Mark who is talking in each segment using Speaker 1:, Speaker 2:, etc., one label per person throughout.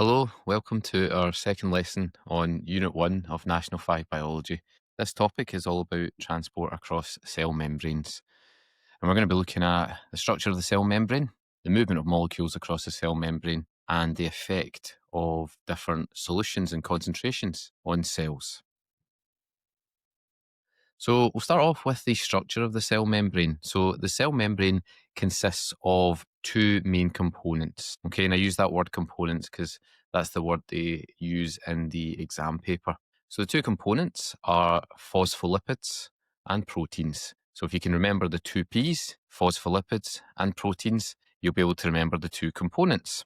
Speaker 1: Hello, welcome to our second lesson on Unit 1 of National 5 Biology. This topic is all about transport across cell membranes. And we're going to be looking at the structure of the cell membrane, the movement of molecules across the cell membrane, and the effect of different solutions and concentrations on cells. So we'll start off with the structure of the cell membrane. So the cell membrane consists of two main components. Okay, and I use that word components because that's the word they use in the exam paper. So the two components are phospholipids and proteins. So if you can remember the two P's, phospholipids and proteins, you'll be able to remember the two components.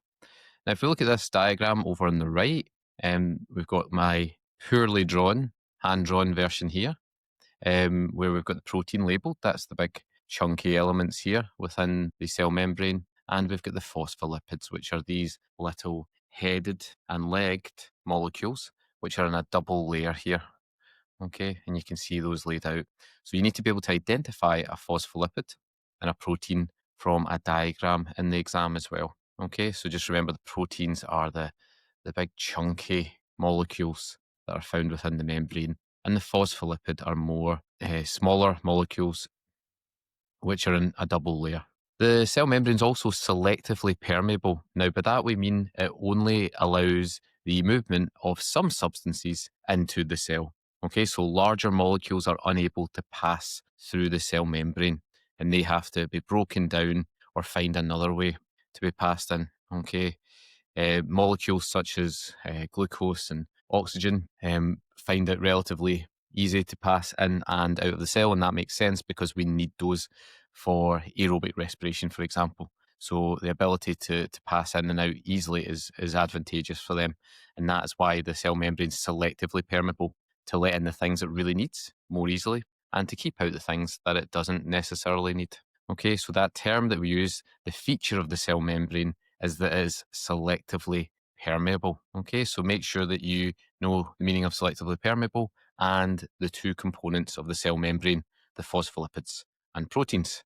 Speaker 1: Now, if we look at this diagram over on the right, we've got my poorly drawn, hand-drawn version here where we've got the protein labeled. That's the big chunky elements here within the cell membrane. And we've got the phospholipids, which are these little headed and legged molecules, which are in a double layer here. Okay, and you can see those laid out. So you need to be able to identify a phospholipid and a protein from a diagram in the exam as well. Okay, so just remember the proteins are the big chunky molecules that are found within the membrane, and the phospholipid are more smaller molecules which are in a double layer. The cell membrane is also selectively permeable. Now, by that we mean it only allows the movement of some substances into the cell. Okay, so larger molecules are unable to pass through the cell membrane and they have to be broken down or find another way to be passed in. Okay, molecules such as glucose and oxygen find it relatively easy to pass in and out of the cell, and that makes sense because we need those for aerobic respiration, for example. So the ability to pass in and out easily is advantageous for them, and that is why the cell membrane is selectively permeable to let in the things it really needs more easily and to keep out the things that it doesn't necessarily need. Okay, so that term that we use, the feature of the cell membrane, is that it is selectively permeable. Okay, so make sure that you know the meaning of selectively permeable and the two components of the cell membrane, the phospholipids and proteins.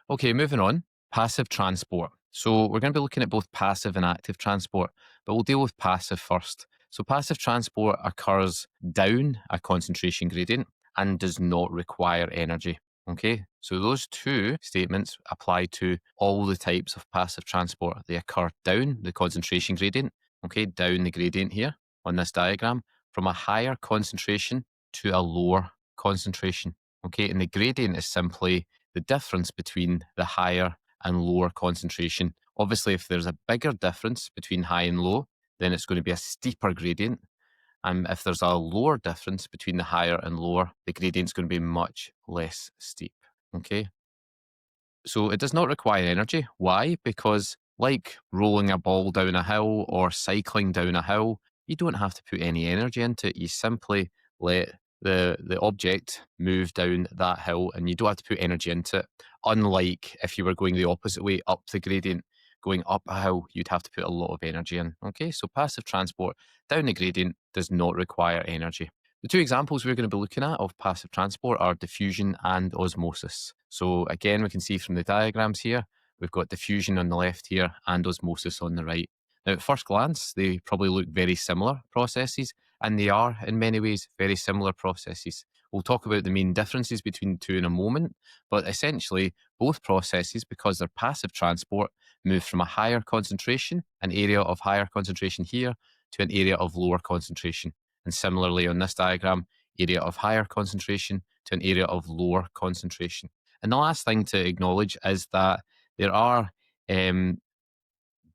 Speaker 1: Okay, moving on. Passive transport. So we're going to be looking at both passive and active transport, but we'll deal with passive first. So passive transport occurs down a concentration gradient and does not require energy. Okay, so those two statements apply to all the types of passive transport. They occur down the concentration gradient, okay, down the gradient here on this diagram, from a higher concentration to a lower concentration. Okay, and the gradient is simply the difference between the higher and lower concentration. Obviously, if there's a bigger difference between high and low, then it's going to be a steeper gradient. And if there's a lower difference between the higher and lower, the gradient's going to be much less steep. Okay. So it does not require energy. Why? Because like rolling a ball down a hill or cycling down a hill, you don't have to put any energy into it. You simply let the object move down that hill and you don't have to put energy into it. Unlike if you were going the opposite way up the gradient, going up a hill, you'd have to put a lot of energy in. Okay, so passive transport down the gradient does not require energy. The two examples we're going to be looking at of passive transport are diffusion and osmosis. So again, we can see from the diagrams here, we've got diffusion on the left here and osmosis on the right. Now, at first glance, they probably look very similar processes, and they are, in many ways, very similar processes. We'll talk about the main differences between the two in a moment, but essentially, both processes, because they're passive transport, move from a higher concentration, an area of higher concentration here, to an area of lower concentration. And similarly on this diagram, area of higher concentration to an area of lower concentration. And the last thing to acknowledge is that there are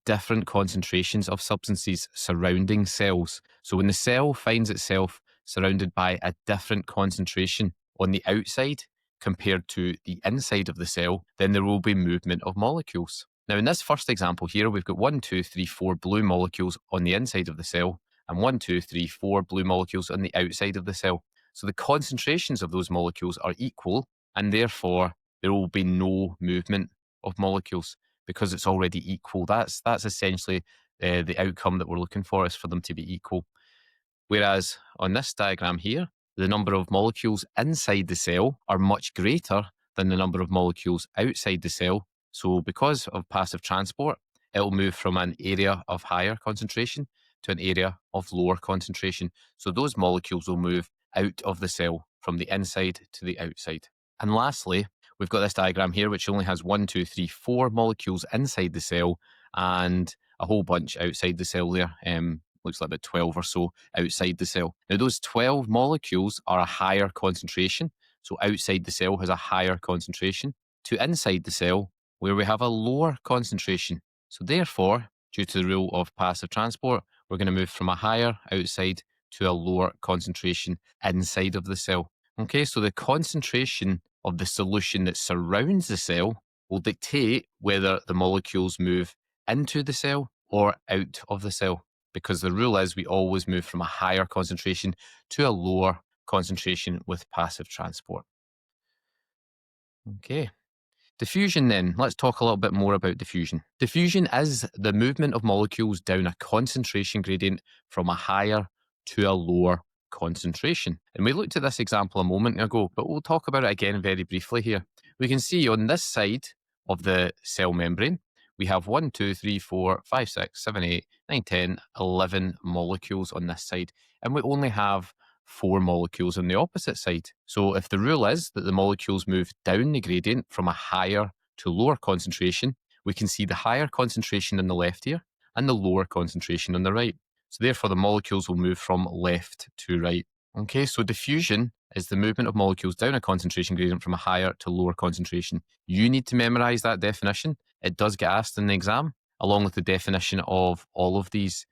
Speaker 1: different concentrations of substances surrounding cells. So when the cell finds itself surrounded by a different concentration on the outside compared to the inside of the cell, then there will be movement of molecules. Now, in this first example here, we've got 1, 2, 3, 4 blue molecules on the inside of the cell and 1, 2, 3, 4 blue molecules on the outside of the cell. So the concentrations of those molecules are equal, and therefore there will be no movement of molecules because it's already equal. That's essentially the outcome that we're looking for, is for them to be equal. Whereas on this diagram here, the number of molecules inside the cell are much greater than the number of molecules outside the cell. So because of passive transport, it'll move from an area of higher concentration to an area of lower concentration. So those molecules will move out of the cell from the inside to the outside. And lastly, we've got this diagram here, which only has 1, 2, 3, 4 molecules inside the cell and a whole bunch outside the cell there. Looks like about 12 or so outside the cell. Now, those 12 molecules are a higher concentration. So outside the cell has a higher concentration to inside the cell where we have a lower concentration. So therefore, due to the rule of passive transport, we're going to move from a higher outside to a lower concentration inside of the cell. Okay, so the concentration of the solution that surrounds the cell will dictate whether the molecules move into the cell or out of the cell, because the rule is we always move from a higher concentration to a lower concentration with passive transport. Okay. Diffusion then. Let's talk a little bit more about diffusion. Diffusion is the movement of molecules down a concentration gradient from a higher to a lower concentration. And we looked at this example a moment ago, but we'll talk about it again very briefly here. We can see on this side of the cell membrane, we have 1, 2, 3, 4, 5, 6, 7, 8, 9, 10, 11 molecules on this side. And we only have 4 molecules on the opposite side. So if the rule is that the molecules move down the gradient from a higher to lower concentration, we can see the higher concentration on the left here and the lower concentration on the right. So therefore the molecules will move from left to right. Okay, so diffusion is the movement of molecules down a concentration gradient from a higher to lower concentration. You need to memorize that definition. It does get asked in the exam, along with the definition of all of these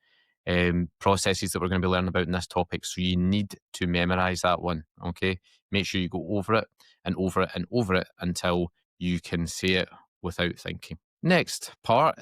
Speaker 1: processes that we're going to be learning about in this topic. So you need to memorize that one. Okay, make sure you go over it and over it and over it until you can say it without thinking. Next part,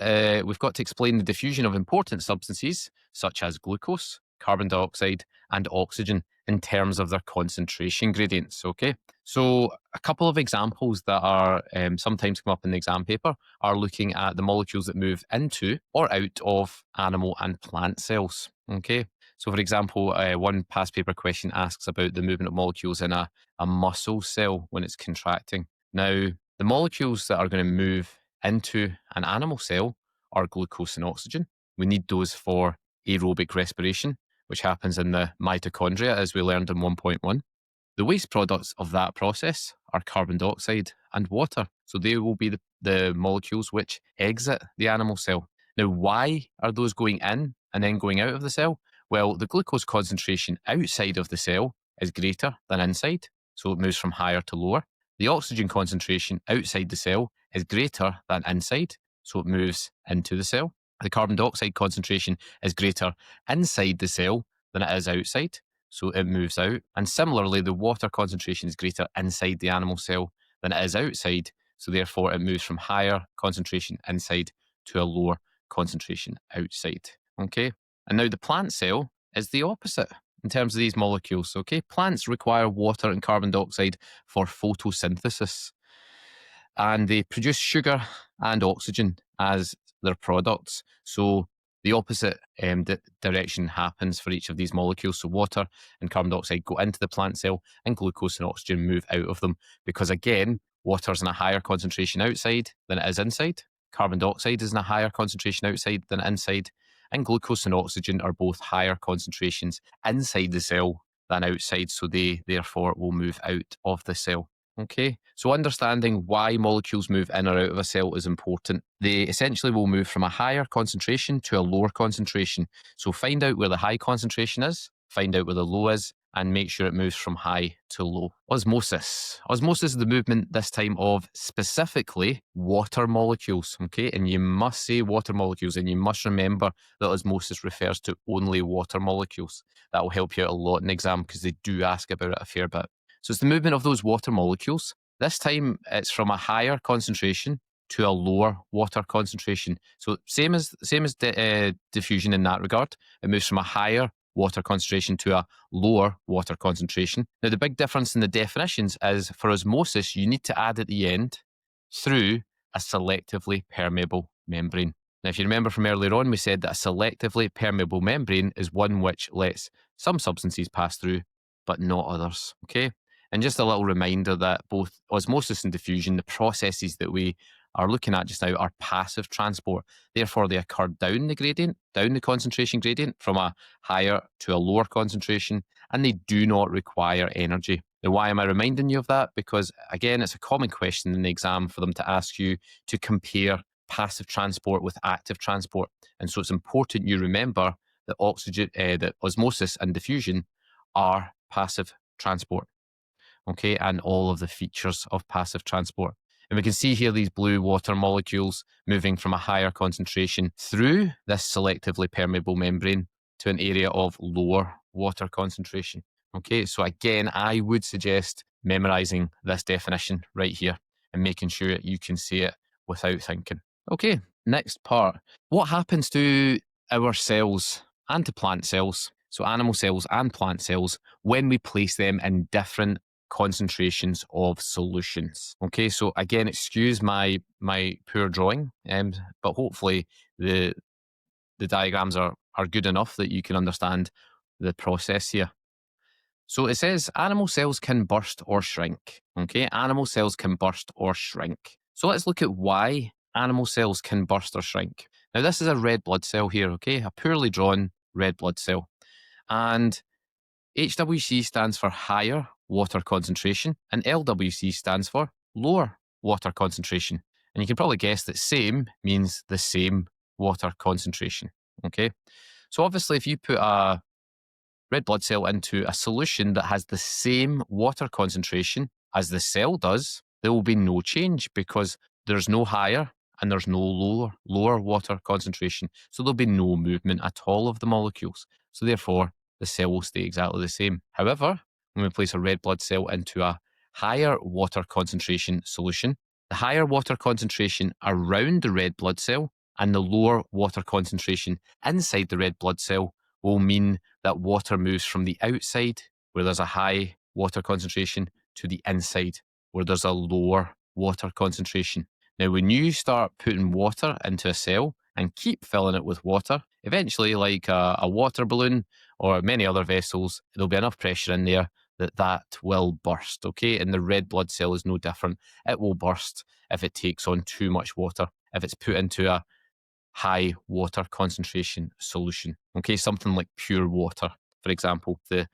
Speaker 1: we've got to explain the diffusion of important substances such as glucose, carbon dioxide, and oxygen in terms of their concentration gradients. Okay, so a couple of examples that are sometimes come up in the exam paper are looking at the molecules that move into or out of animal and plant cells. Okay, so for example, one past paper question asks about the movement of molecules in a muscle cell when it's contracting. Now, the molecules that are going to move into an animal cell are glucose and oxygen. We need those for aerobic respiration, which happens in the mitochondria, as we learned in 1.1. The waste products of that process are carbon dioxide and water. So they will be the molecules which exit the animal cell. Now, why are those going in and then going out of the cell? Well, the glucose concentration outside of the cell is greater than inside, so it moves from higher to lower. The oxygen concentration outside the cell is greater than inside, so it moves into the cell. The carbon dioxide concentration is greater inside the cell than it is outside, so it moves out. And similarly, the water concentration is greater inside the animal cell than it is outside, so therefore it moves from higher concentration inside to a lower concentration outside. Okay, and now the plant cell is the opposite in terms of these molecules. Okay, plants require water and carbon dioxide for photosynthesis, and they produce sugar and oxygen as their products. So the opposite direction happens for each of these molecules. So water and carbon dioxide go into the plant cell and glucose and oxygen move out of them, because again, water is in a higher concentration outside than it is inside. Carbon dioxide is in a higher concentration outside than inside, and glucose and oxygen are both higher concentrations inside the cell than outside, so they therefore will move out of the cell. Okay, so understanding why molecules move in or out of a cell is important. They essentially will move from a higher concentration to a lower concentration. So find out where the high concentration is, find out where the low is, and make sure it moves from high to low. Osmosis. Osmosis is the movement this time of specifically water molecules. Okay, and you must say water molecules, and you must remember that osmosis refers to only water molecules. That will help you out a lot in the exam because they do ask about it a fair bit. So it's the movement of those water molecules. This time it's from a higher concentration to a lower water concentration. So same as diffusion in that regard. It moves from a higher water concentration to a lower water concentration. Now the big difference in the definitions is for osmosis, you need to add at the end through a selectively permeable membrane. Now if you remember from earlier on, we said that a selectively permeable membrane is one which lets some substances pass through, but not others. Okay? And just a little reminder that both osmosis and diffusion, the processes that we are looking at just now are passive transport. Therefore, they occur down the gradient, down the concentration gradient from a higher to a lower concentration, and they do not require energy. Now, why am I reminding you of that? Because, again, it's a common question in the exam for them to ask you to compare passive transport with active transport. And so it's important you remember that that osmosis and diffusion are passive transport, okay, and all of the features of passive transport. And we can see here these blue water molecules moving from a higher concentration through this selectively permeable membrane to an area of lower water concentration. Okay, so again, I would suggest memorizing this definition right here and making sure you can say it without thinking. Okay, next part. What happens to our cells and to plant cells, so animal cells and plant cells, when we place them in different concentrations of solutions? Okay, so again, excuse my poor drawing, but hopefully the diagrams are good enough that you can understand the process here. So it says animal cells can burst or shrink. Okay, animal cells can burst or shrink. So let's look at why animal cells can burst or shrink. Now, this is a red blood cell here, okay, a poorly drawn red blood cell. And HWC stands for higher water concentration, and LWC stands for lower water concentration. And you can probably guess that same means the same water concentration, okay? So obviously, if you put a red blood cell into a solution that has the same water concentration as the cell does, there will be no change because there's no higher and there's no lower water concentration. So there'll be no movement at all of the molecules. So therefore, the cell will stay exactly the same. However, when we place a red blood cell into a higher water concentration solution, the higher water concentration around the red blood cell and the lower water concentration inside the red blood cell will mean that water moves from the outside, where there's a high water concentration, to the inside, where there's a lower water concentration. Now, when you start putting water into a cell and keep filling it with water, eventually, like a water balloon or many other vessels, there'll be enough pressure in there that will burst, okay? And the red blood cell is no different. It will burst if it takes on too much water, if it's put into a high water concentration solution. Okay, something like pure water, for example, the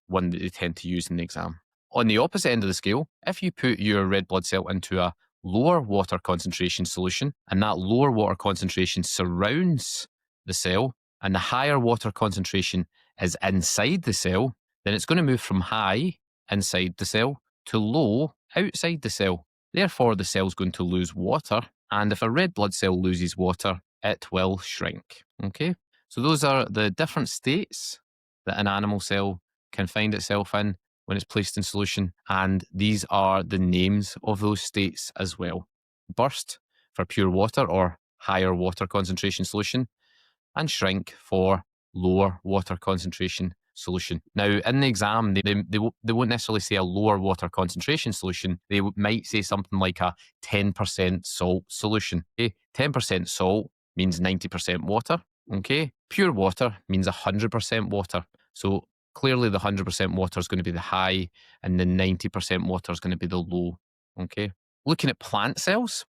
Speaker 1: one that they tend to use in the exam. On the opposite end of the scale, if you put your red blood cell into a lower water concentration solution and that lower water concentration surrounds the cell and the higher water concentration is inside the cell, then it's going to move from high inside the cell to low outside the cell. Therefore, the cell's going to lose water, and if a red blood cell loses water, it will shrink. Okay, so those are the different states that an animal cell can find itself in when it's placed in solution, and these are the names of those states as well. Burst for pure water or higher water concentration solution, and shrink for lower water concentration solution. Now, in the exam, they won't necessarily say a lower water concentration solution. They might say something like a 10% salt solution. Okay? 10% salt means 90% water. Okay, pure water means 100% water. So clearly the 100% water is going to be the high and the 90% water is going to be the low. Okay, looking at plant cells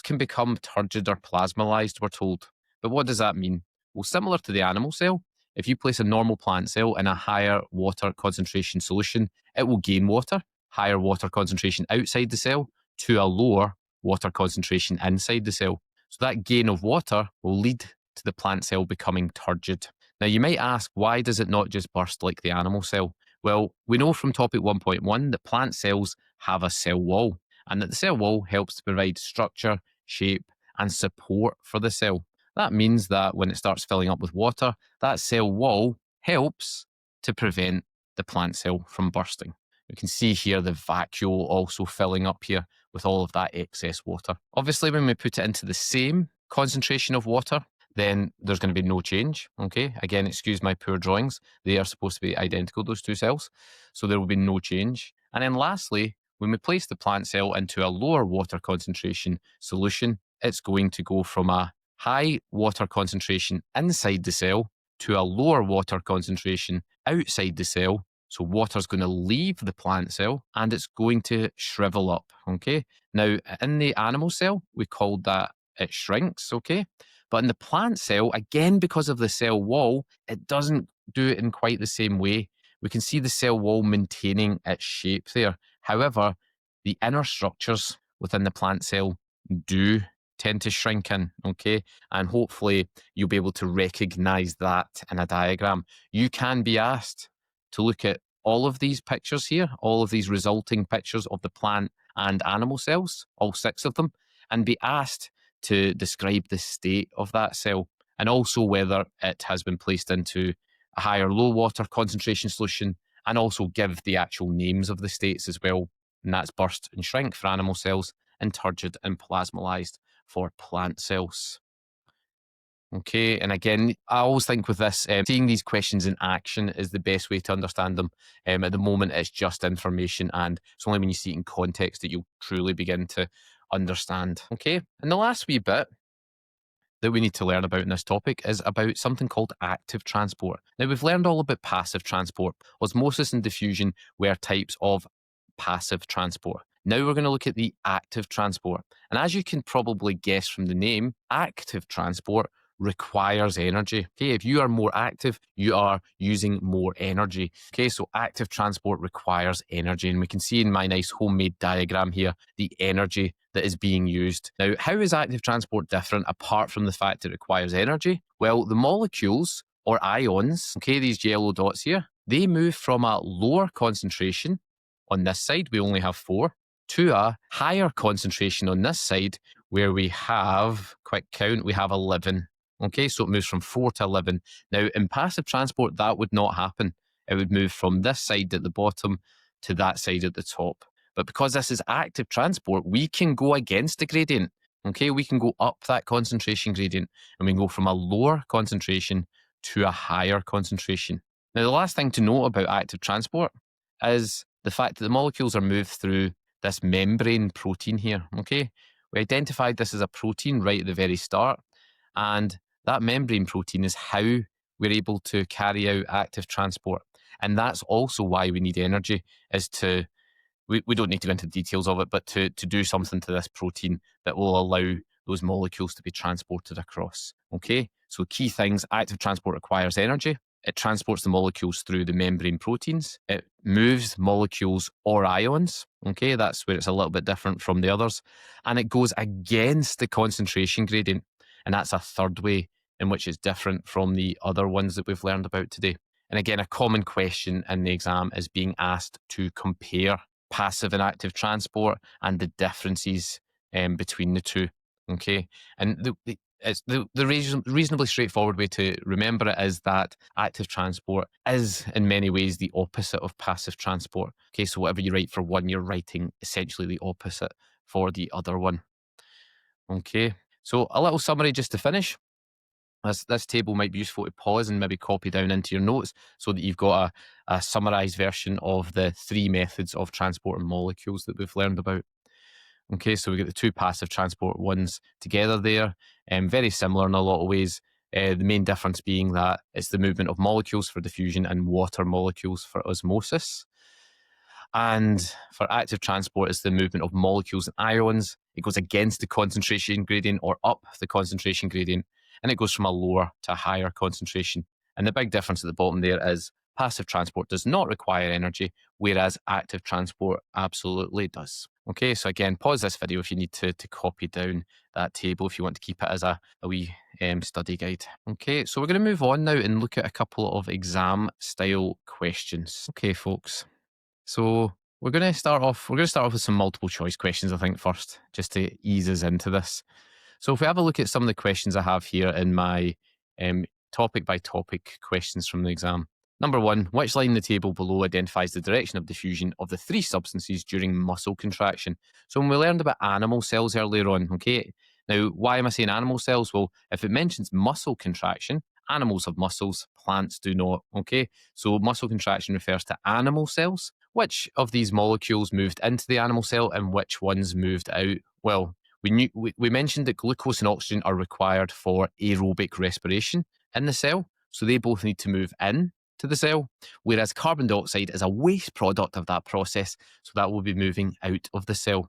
Speaker 1: can become turgid or plasmolysed, we're told. But what does that mean? Well, similar to the animal cell, if you place a normal plant cell in a higher water concentration solution, it will gain water, higher water concentration outside the cell, to a lower water concentration inside the cell. So that gain of water will lead to the plant cell becoming turgid. Now, you might ask, why does it not just burst like the animal cell? Well, we know from topic 1.1 that plant cells have a cell wall, and that the cell wall helps to provide structure, shape, and support for the cell. That means that when it starts filling up with water, that cell wall helps to prevent the plant cell from bursting. You can see here the vacuole also filling up here with all of that excess water. Obviously, when we put it into the same concentration of water, then there's going to be no change. Okay, again, excuse my poor drawings. They are supposed to be identical, those two cells. So there will be no change. And then lastly, when we place the plant cell into a lower water concentration solution, it's going to go from a high water concentration inside the cell to a lower water concentration outside the cell. So water's going to leave the plant cell and it's going to shrivel up. Okay. Now, in the animal cell, we called that it shrinks. Okay. But in the plant cell, again, because of the cell wall, it doesn't do it in quite the same way. We can see the cell wall maintaining its shape there. However, the inner structures within the plant cell do tend to shrink in, okay? And hopefully you'll be able to recognize that in a diagram. You can be asked to look at all of these pictures here, all of these resulting pictures of the plant and animal cells, all 6 of them, and be asked to describe the state of that cell and also whether it has been placed into a high or low water concentration solution, and also give the actual names of the states as well. And that's burst and shrink for animal cells and turgid and plasmolyzed for plant cells. Okay, and again, I always think with this, seeing these questions in action is the best way to understand them. At the moment, it's just information, and it's only when you see it in context that you'll truly begin to understand. Okay, and the last wee bit that we need to learn about in this topic is about something called active transport. Now, we've learned all about passive transport. Osmosis and diffusion were types of passive transport. Now we're going to look at the active transport. And as you can probably guess from the name, active transport requires energy. Okay, if you are more active, you are using more energy. Okay, so active transport requires energy. And we can see in my nice homemade diagram here the energy that is being used. Now, how is active transport different apart from the fact it requires energy? Well, the molecules or ions, okay, these yellow dots here, they move from a lower concentration on this side, we only have 4, to a higher concentration on this side where we have, quick count, we have 11. Okay, so it moves from 4 to 11. Now, in passive transport, that would not happen. It would move from this side at the bottom to that side at the top. But because this is active transport, we can go against the gradient. Okay, we can go up that concentration gradient and we can go from a lower concentration to a higher concentration. Now, the last thing to note about active transport is the fact that the molecules are moved through this membrane protein here. Okay, we identified this as a protein right at the very start, and that membrane protein is how we're able to carry out active transport. And that's also why we need energy, is to we don't need to go into the details of it, but to do something to this protein that will allow those molecules to be transported across. Okay, so key things: active transport requires energy. It transports the molecules through the membrane proteins. It moves molecules or ions. Okay, that's where it's a little bit different from the others. And it goes against the concentration gradient. And that's a third way in which it's different from the other ones that we've learned about today. And again, a common question in the exam is being asked to compare passive and active transport and the differences between the two. Okay, and the reasonably straightforward way to remember it is that active transport is in many ways the opposite of passive transport. Okay, so whatever you write for one, you're writing essentially the opposite for the other one. Okay, so a little summary just to finish. This table might be useful to pause and maybe copy down into your notes so that you've got a summarized version of the 3 methods of transporting molecules that we've learned about. Okay, so we get the 2 passive transport ones together there, very similar in a lot of ways. The main difference being that it's the movement of molecules for diffusion and water molecules for osmosis. And for active transport, it's the movement of molecules and ions. It goes against the concentration gradient or up the concentration gradient, and it goes from a lower to a higher concentration. And the big difference at the bottom there is passive transport does not require energy, whereas active transport absolutely does. Okay, so again, pause this video if you need to copy down that table if you want to keep it as a wee study guide. Okay, so we're going to move on now and look at a couple of exam style questions. Okay, folks. So we're going to start off with some multiple choice questions, I think, first, just to ease us into this. So if we have a look at some of the questions I have here in my topic by topic questions from the exam. Number 1, which line in the table below identifies the direction of diffusion of the 3 substances during muscle contraction? So when we learned about animal cells earlier on, okay, now why am I saying animal cells? Well, if it mentions muscle contraction, animals have muscles, plants do not, okay? So muscle contraction refers to animal cells. Which of these molecules moved into the animal cell and which ones moved out? Well, we mentioned that glucose and oxygen are required for aerobic respiration in the cell, so they both need to move in to the cell, whereas carbon dioxide is a waste product of that process, so that will be moving out of the cell.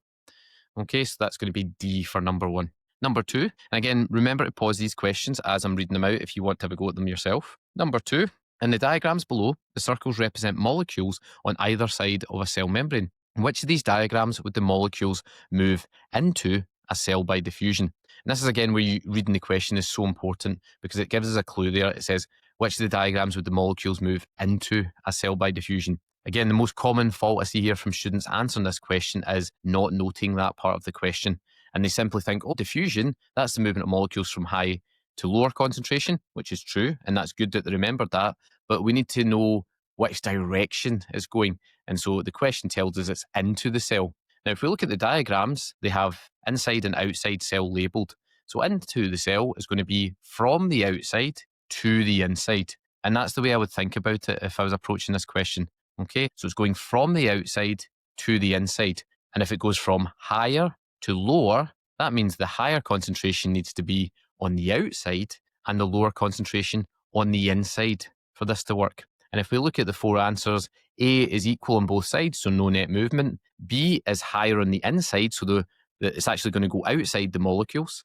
Speaker 1: Okay, so that's going to be D for number 1. Number 2, and again, remember to pause these questions as I'm reading them out if you want to have a go at them yourself. Number 2, in the diagrams below, the circles represent molecules on either side of a cell membrane. In which of these diagrams would the molecules move into a cell by diffusion? And this is again where reading the question is so important because it gives us a clue there. It says, which of the diagrams would the molecules move into a cell by diffusion? Again, the most common fault I see here from students answering this question is not noting that part of the question. And they simply think, oh, diffusion, that's the movement of molecules from high to lower concentration, which is true. And that's good that they remembered that. But we need to know which direction it's going. And so the question tells us it's into the cell. Now, if we look at the diagrams, they have inside and outside cell labelled. So into the cell is going to be from the outside to the inside. And that's the way I would think about it if I was approaching this question. Okay, so it's going from the outside to the inside. And if it goes from higher to lower, that means the higher concentration needs to be on the outside and the lower concentration on the inside for this to work. And if we look at the 4 answers, A is equal on both sides, so no net movement. B is higher on the inside, so it's actually going to go outside the molecules.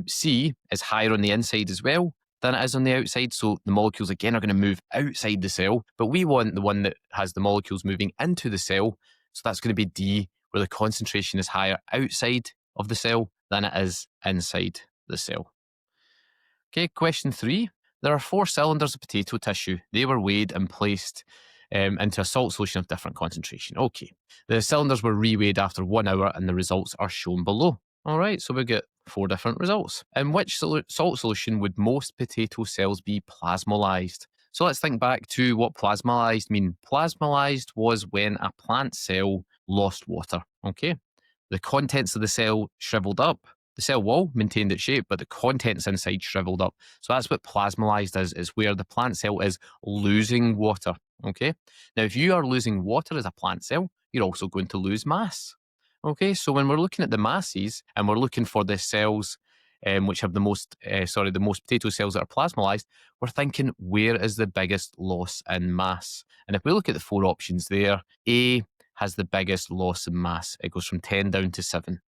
Speaker 1: C is higher on the inside as well than it is on the outside, so the molecules again are going to move outside the cell, but we want the one that has the molecules moving into the cell, so that's going to be D, where the concentration is higher outside of the cell than it is inside the cell. Okay, question 3. There are 4 cylinders of potato tissue. They were weighed and placed into a salt solution of different concentration. Okay, the cylinders were reweighed after 1 hour and the results are shown below. All right, so we get 4 different results. In which salt solution would most potato cells be plasmolysed? So let's think back to what plasmolysed mean. Plasmolysed was when a plant cell lost water, okay? The contents of the cell shriveled up. The cell wall maintained its shape, but the contents inside shriveled up. So that's what plasmolysed is where the plant cell is losing water, okay? Now, if you are losing water as a plant cell, you're also going to lose mass. Okay, so when we're looking at the masses and we're looking for the cells which have the most potato cells that are plasmolysed, we're thinking where is the biggest loss in mass? And if we look at the 4 options there, A has the biggest loss in mass. It goes from 10 down to 7.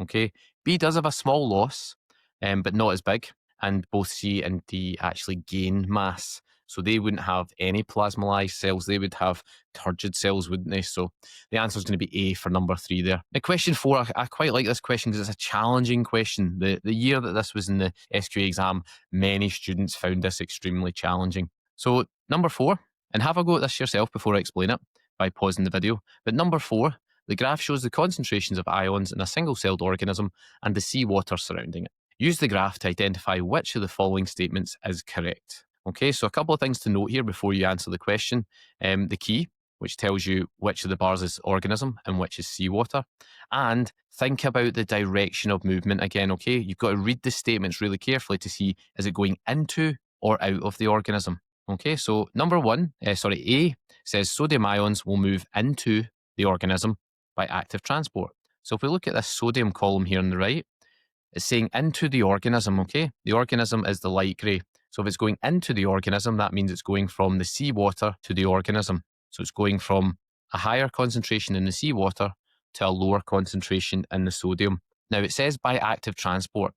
Speaker 1: Okay, B does have a small loss, but not as big. And both C and D actually gain mass. So they wouldn't have any plasmolysed cells. They would have turgid cells, wouldn't they? So the answer is going to be A for number 3 there. Now, question 4, I quite like this question because it's a challenging question. The year that this was in the SQA exam, many students found this extremely challenging. So number 4, and have a go at this yourself before I explain it by pausing the video. But number 4, the graph shows the concentrations of ions in a single-celled organism and the seawater surrounding it. Use the graph to identify which of the following statements is correct. Okay, so a couple of things to note here before you answer the question. The key, which tells you which of the bars is organism and which is seawater. And think about the direction of movement again, okay? You've got to read the statements really carefully to see, is it going into or out of the organism? Okay, so number 1, A says sodium ions will move into the organism by active transport. So if we look at this sodium column here on the right, it's saying into the organism, okay? The organism is the light grey. So if it's going into the organism, that means it's going from the seawater to the organism. So it's going from a higher concentration in the seawater to a lower concentration in the sodium. Now it says by active transport.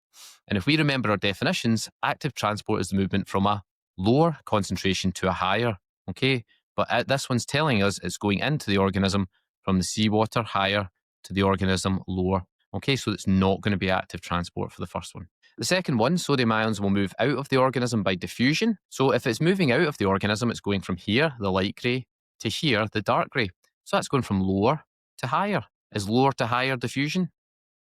Speaker 1: And if we remember our definitions, active transport is the movement from a lower concentration to a higher, okay? But this one's telling us it's going into the organism from the seawater higher to the organism lower. Okay, so it's not going to be active transport for the first one. The second one, sodium ions will move out of the organism by diffusion. So if it's moving out of the organism, it's going from here, the light grey, to here, the dark grey. So that's going from lower to higher. Is lower to higher diffusion?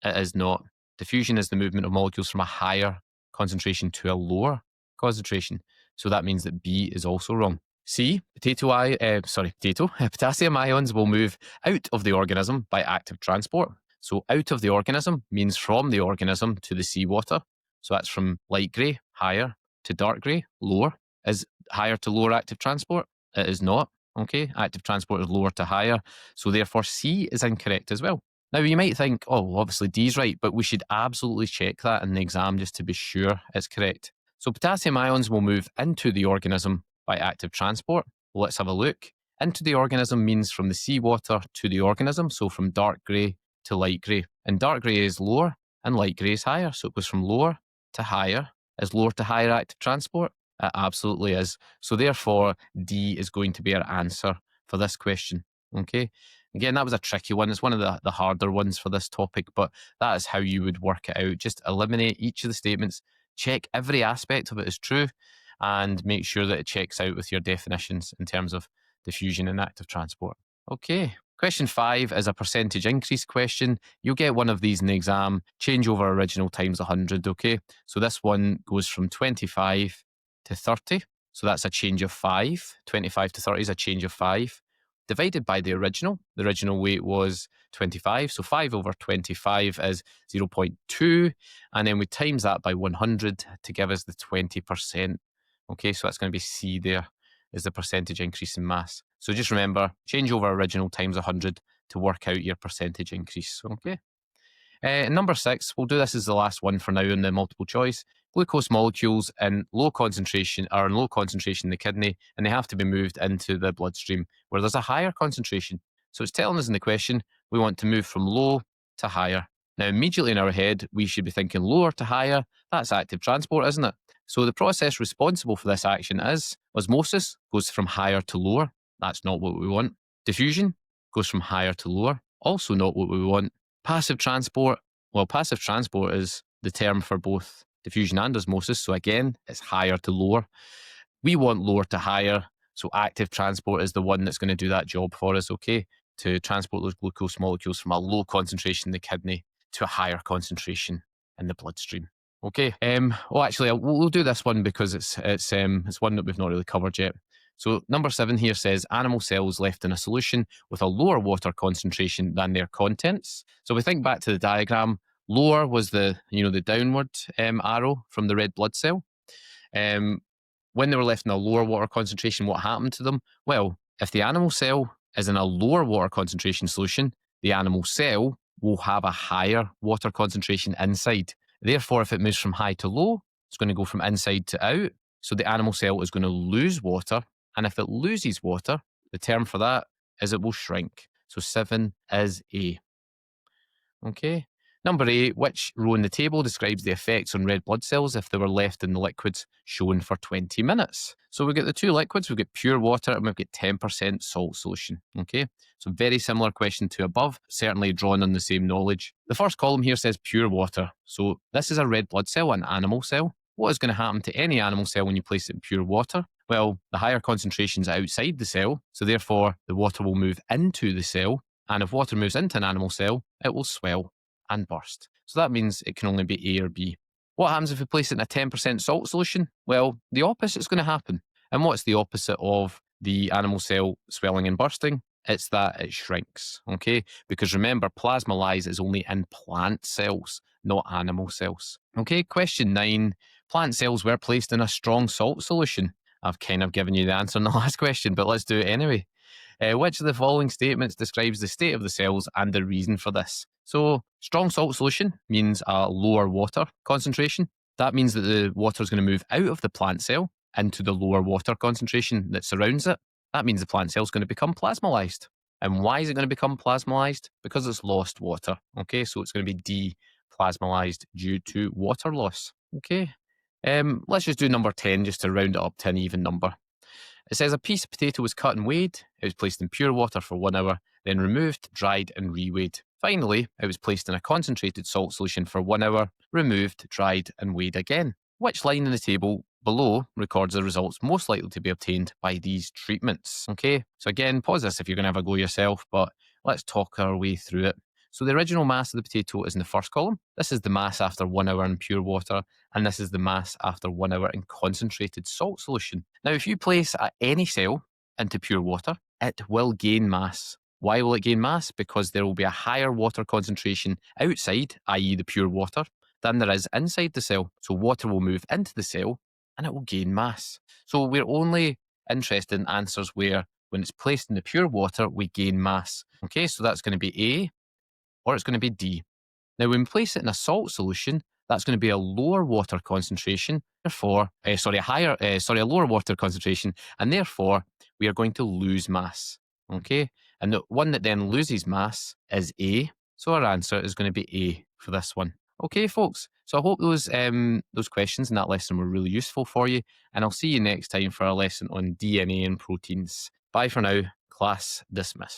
Speaker 1: It is not. Diffusion is the movement of molecules from a higher concentration to a lower concentration. So that means that B is also wrong. C, potassium ions will move out of the organism by active transport. So out of the organism means from the organism to the seawater. So that's from light grey, higher, to dark grey, lower. Is higher to lower active transport? It is not. Okay, active transport is lower to higher. So therefore C is incorrect as well. Now you might think, oh, well, obviously D is right, but we should absolutely check that in the exam just to be sure it's correct. So potassium ions will move into the organism by active transport? Well, let's have a look. Into the organism means from the seawater to the organism, so from dark grey to light grey. And dark grey is lower and light grey is higher, so it goes from lower to higher. Is lower to higher active transport? It absolutely is. So therefore, D is going to be our answer for this question. Okay. Again, that was a tricky one. It's one of the harder ones for this topic, but that is how you would work it out. Just eliminate each of the statements, check every aspect of it is true, and make sure that it checks out with your definitions in terms of diffusion and active transport. Okay. Question 5 is a percentage increase question. You'll get one of these in the exam. Change over original times 100, okay? So this one goes from 25 to 30. So that's a change of 5. 25 to 30 is a change of 5. Divided by the original. The original weight was 25. So 5 over 25 is 0.2. And then we times that by 100 to give us the 20%. Okay, so that's going to be C there, is the percentage increase in mass. So just remember, change over original times 100 to work out your percentage increase. Okay. Number 6, we'll do this as the last one for now in the multiple choice. Glucose molecules in low concentration are in low concentration in the kidney, and they have to be moved into the bloodstream where there's a higher concentration. So it's telling us in the question, we want to move from low to higher. Now, immediately in our head, we should be thinking lower to higher. That's active transport, isn't it? So the process responsible for this action is osmosis, goes from higher to lower. That's not what we want. Diffusion goes from higher to lower. Also not what we want. Passive transport, well, passive transport is the term for both diffusion and osmosis. So again, it's higher to lower. We want lower to higher. So active transport is the one that's going to do that job for us, okay? To transport those glucose molecules from a low concentration in the kidney to a higher concentration in the bloodstream. Okay. Actually, we'll do this one because it's one that we've not really covered yet. So number 7 here says animal cells left in a solution with a lower water concentration than their contents. So we think back to the diagram. Lower was the downward arrow from the red blood cell. When they were left in a lower water concentration, what happened to them? Well, if the animal cell is in a lower water concentration solution, the animal cell will have a higher water concentration inside. Therefore, if it moves from high to low, it's going to go from inside to out. So the animal cell is going to lose water. And if it loses water, the term for that is it will shrink. So 7 is A. Okay. Number 8, which row in the table describes the effects on red blood cells if they were left in the liquids shown for 20 minutes? So we've got the two liquids, we've got pure water and we've got 10% salt solution. Okay. So very similar question to above, certainly drawn on the same knowledge. The first column here says pure water. So this is a red blood cell, an animal cell. What is going to happen to any animal cell when you place it in pure water? Well, the higher concentrations are outside the cell, so therefore the water will move into the cell, and if water moves into an animal cell, it will swell and burst. So that means it can only be A or B. What happens if we place it in a 10% salt solution? Well, the opposite is going to happen. And what's the opposite of the animal cell swelling and bursting? It's that it shrinks, okay? Because remember, plasma lies is only in plant cells, not animal cells. Okay, question 9. Plant cells were placed in a strong salt solution. I've kind of given you the answer in the last question, but let's do it anyway. Which of the following statements describes the state of the cells and the reason for this? So, strong salt solution means a lower water concentration. That means that the water is going to move out of the plant cell into the lower water concentration that surrounds it. That means the plant cell is going to become plasmolyzed. And why is it going to become plasmolyzed? Because it's lost water. Okay, so it's going to be deplasmolyzed due to water loss. Okay, let's just do number 10 just to round it up to an even number. It says a piece of potato was cut and weighed. It was placed in pure water for 1 hour, then removed, dried, and reweighed. Finally, it was placed in a concentrated salt solution for 1 hour, removed, dried, and weighed again. Which line in the table below records the results most likely to be obtained by these treatments? Okay, so again, pause this if you're going to have a go yourself, but let's talk our way through it. So the original mass of the potato is in the first column. This is the mass after 1 hour in pure water, and this is the mass after 1 hour in concentrated salt solution. Now, if you place any cell into pure water, it will gain mass. Why will it gain mass? Because there will be a higher water concentration outside, i.e. the pure water, than there is inside the cell. So water will move into the cell and it will gain mass. So we're only interested in answers where when it's placed in the pure water, we gain mass. Okay, so that's going to be A, or it's going to be D. Now, when we place it in a salt solution, that's going to be a lower water concentration, therefore, a lower water concentration, and therefore we are going to lose mass. Okay, and the one that then loses mass is A. So our answer is going to be A for this one. Okay, folks. So I hope those questions in that lesson were really useful for you, and I'll see you next time for a lesson on DNA and proteins. Bye for now. Class dismissed.